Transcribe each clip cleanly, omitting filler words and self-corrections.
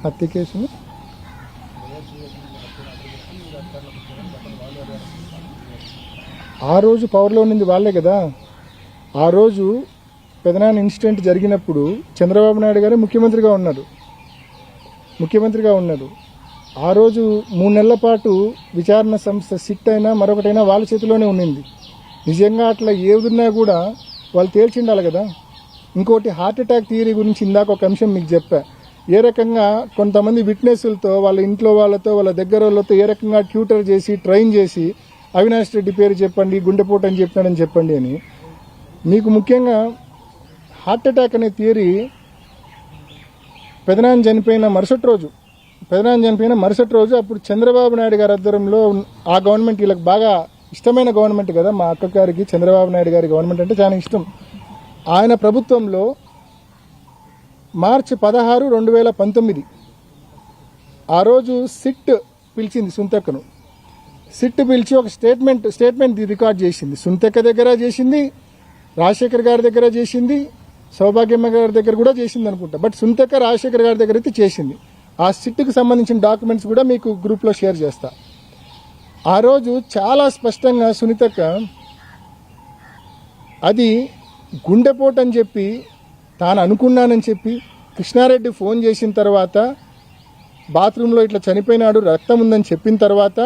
హత్య కేసును ఆ రోజు పవర్లో ఉన్నది వాళ్ళే కదా. ఆ రోజు పెదనాన్న ఇన్సిడెంట్ జరిగినప్పుడు చంద్రబాబు నాయుడు గారు ముఖ్యమంత్రిగా ఉన్నారు. ఆ రోజు 3 నెలల పాటు విచారణ సంస్థ సిట్ అయినా మరొకటైనా వాళ్ళ చేతిలోనే ఉన్నింది. నిజంగా అట్లా ఏదున్నా కూడా వాళ్ళు తేల్చిండాలి కదా. ఇంకోటి హార్ట్ అటాక్ థియరీ గురించి ఇందాక ఒక అంశం మీకు చెప్పా. ఏ రకంగా కొంతమంది విట్నెస్లతో వాళ్ళ ఇంట్లో వాళ్ళతో వాళ్ళ దగ్గర వాళ్ళతో ఏ రకంగా ట్యూటర్ చేసి ట్రైన్ చేసి అవినాష్ రెడ్డి పేరు చెప్పండి, గుండెపోటు అని చెప్పినాడని చెప్పండి అని. మీకు ముఖ్యంగా హార్ట్ అటాక్ అనే థియరీ పెదనాన్న చనిపోయిన మరుసటి రోజు అప్పుడు చంద్రబాబు నాయుడు గారి ఆధ్వర్యంలో ఆ గవర్నమెంట్ వీళ్ళకి బాగా ఇష్టమైన గవర్నమెంట్ కదా. మా అక్క గారికి చంద్రబాబు నాయుడు గారి గవర్నమెంట్ అంటే చాలా ఇష్టం. ఆయన ప్రభుత్వంలో మార్చి 16, 2019 ఆ రోజు సిట్ పిలిచింది సుంతక్కను. సిట్ పిలిచి ఒక స్టేట్మెంట్ రికార్డ్ చేసింది. సుంతక్క దగ్గర చేసింది, రాజశేఖర్ గారి దగ్గర చేసింది, సౌభాగ్యమ్మ గారి దగ్గర కూడా చేసింది అనుకుంటా. బట్ సుంతక్క రాజశేఖర్ గారి దగ్గర అయితే చేసింది. ఆ సిట్కి సంబంధించిన డాక్యుమెంట్స్ కూడా మీకు గ్రూప్లో షేర్ చేస్తా. ఆ రోజు చాలా స్పష్టంగా సునీతక్క అది గుండెపోటు అని చెప్పి తాను అనుకున్నానని చెప్పి కృష్ణారెడ్డి ఫోన్ చేసిన తర్వాత బాత్రూంలో ఇట్లా చనిపోయినాడు రక్తం ఉందని చెప్పిన తర్వాత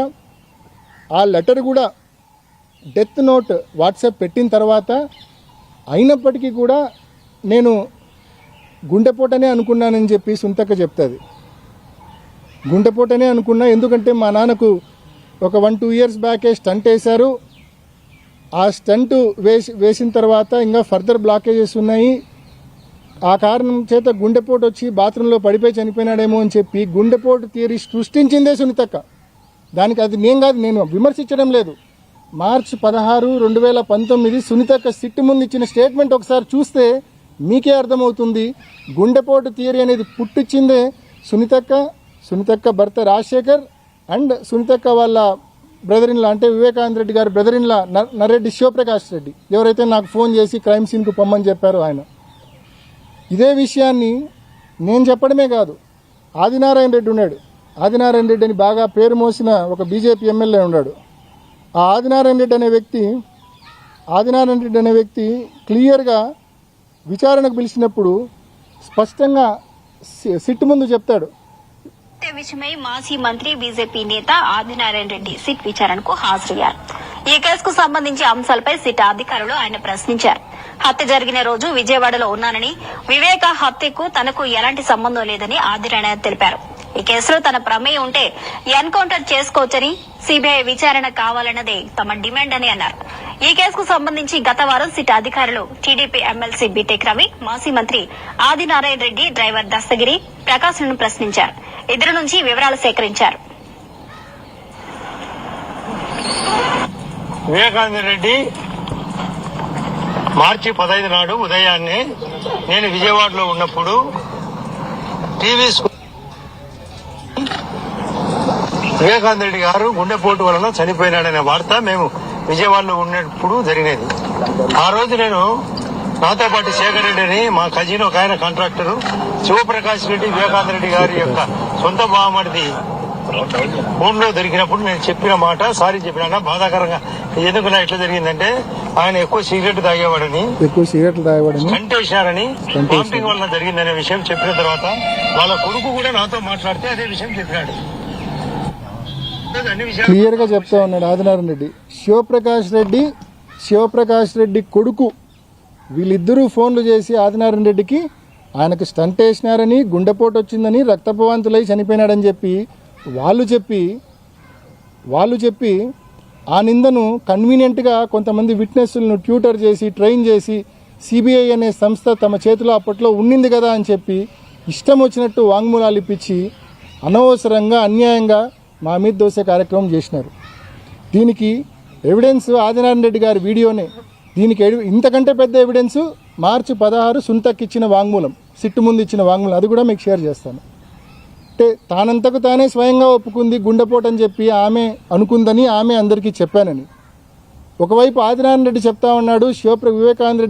ఆ లెటర్ కూడా డెత్ నోట్ వాట్సాప్ పెట్టిన తర్వాత అయినప్పటికీ కూడా నేను గుండెపోటనే అనుకున్నానని చెప్పి సుంతక్క చెప్తుంది. గుండెపోటనే అనుకున్నా, ఎందుకంటే మా నాన్నకు ఒక 1-2 ఇయర్స్ బ్యాకే స్టంట్ వేశారు. ఆ స్టంట్ వేసిన తర్వాత ఇంకా ఫర్దర్ బ్లాకేజెస్ ఉన్నాయి. ఆ కారణం చేత గుండెపోటు వచ్చి బాత్రూంలో పడిపోయి చనిపోయినాడేమో అని చెప్పి గుండెపోటు థియరీ సృష్టించిందే సునీతక్క. దానికి అది నేను విమర్శించడం లేదు. మార్చి 16, 2019 సునీతక్క సిట్ ముందు ఇచ్చిన స్టేట్మెంట్ ఒకసారి చూస్తే మీకే అర్థమవుతుంది. గుండెపోటు థియరీ అనేది పుట్టించిందే సునీతక్క భర్త రాజశేఖర్ అండ్ సునీతక్క వాళ్ళ బ్రదర్ ఇన్ లా, అంటే వివేకానంద రెడ్డి గారి brother in law Nareddy Shivprakash Reddy, ఎవరైతే నాకు ఫోన్ చేసి క్రైమ్ సీన్కు పొమ్మని చెప్పారో ఆయన. ఇదే విషయాన్ని నేను చెప్పడమే కాదు, ఆదినారాయణ రెడ్డి ఉన్నాడు. ఆదినారాయణ రెడ్డి అని బాగా పేరు మోసిన ఒక బీజేపీ ఎమ్మెల్యే ఉన్నాడు. ఆ ఆదినారాయణ రెడ్డి అనే వ్యక్తి క్లియర్గా విచారణకు పిలిచినప్పుడు స్పష్టంగా సిట్ ముందు చెప్తాడు. విషయమై మాజీ మంత్రి బీజేపీ నేత ఆదినారాయణ రెడ్డి సిట్ విచారణకు హాజరయ్యారు. ఈ కేసుకు సంబంధించి అంశాలపై సిట్ అధికారులు ఆయన ప్రశ్నించారు. హత్య జరిగిన రోజు విజయవాడలో ఉన్నానని, వివేక హత్యకు తనకు ఎలాంటి సంబంధం లేదని ఆదినారాయణ తెలిపారు. ఈ కేసులో తన ప్రమేయం ఉంటే ఎన్కౌంటర్ చేసుకోవచ్చని, సిబిఐ విచారణ కావాలన్నదే తమ డిమాండ్ అని అన్నారు. ఈ కేసుకు సంబంధించి గత వారం సిట్ అధికారులు టీడీపీ ఎమ్మెల్సీ బీటెక్ రవి, మాజీ మంత్రి ఆదినారాయణ రెడ్డి, డ్రైవర్ దస్తగిరి ప్రకాశ్లను ప్రశ్నించారు. ఇద్దరి నుంచి వివరాలు సేకరించారు. వివేకానంద రెడ్డి మార్చి 15 నాడు ఉదయాన్నే నేను విజయవాడలో ఉన్నప్పుడు టీవీ వివేకానంద రెడ్డి గారు గుండెపోటు వలన చనిపోయినాడనే వార్త మేము విజయవాడలో ఉన్నప్పుడు జరిగినది. ఆ రోజు నేను నాతో పాటు శేఖర్ రెడ్డి అని మా కజిన్ ఒక ఆయన కాంట్రాక్టరు, శివప్రకాష్ రెడ్డి వివేకానంద రెడ్డి గారి యొక్క సొంత బావమరిది ఫోన్ లో దొరికినప్పుడు నేను చెప్పిన మాట సారీ చెప్పినా బాధాకరంగా. ఎందుకు ఇట్లా జరిగిందంటే ఆయన ఎక్కువ సిగరెట్ తాగేవాడని స్టంట్ వేసినారని, వామిటింగ్ వల్ల జరిగిందనే విషయం చెప్పిన తర్వాత వాళ్ళ కొడుకు కూడా నాతో మాట్లాడితే అదే విషయం చెప్పినాడు. క్లియర్ గా చెప్తా ఉన్నాడు ఆదినారాయణ రెడ్డి. శివప్రకాష్ రెడ్డి కొడుకు వీళ్ళిద్దరూ ఫోన్లు చేసి ఆదినారాయణ రెడ్డికి ఆయనకు స్టంట్ వేసినారని, గుండెపోటు వచ్చిందని, రక్తపవాంతులై చనిపోయినాడని చెప్పి వాళ్ళు చెప్పి ఆ నిందను కన్వీనియంట్గా కొంతమంది విట్నెస్లను ట్యూటర్ చేసి ట్రైన్ చేసి సిబిఐ అనే సంస్థ తమ చేతిలో అప్పట్లో ఉండింది కదా అని చెప్పి ఇష్టం వచ్చినట్టు వాంగ్మూలాలు ఇప్పించి అనవసరంగా అన్యాయంగా మా మీద దోసే కార్యక్రమం చేసినారు. దీనికి ఎవిడెన్స్ ఆదినారాయణ రెడ్డి గారి వీడియోనే. దీనికి ఇంతకంటే పెద్ద ఎవిడెన్స్ మార్చి 16 సుంతక్ ఇచ్చిన వాంగ్మూలం, సిట్టు ముందు ఇచ్చిన వాంగ్మూలం. అది కూడా మీకు షేర్ చేస్తాను. అంటే తానంతకు తానే స్వయంగా ఒప్పుకుంది గుండెపోటు అని చెప్పి ఆమె అనుకుందని, ఆమె అందరికీ చెప్పానని. ఒకవైపు ఆదినారాయణ రెడ్డి చెప్తా ఉన్నాడు, వివేకానంద రెడ్డి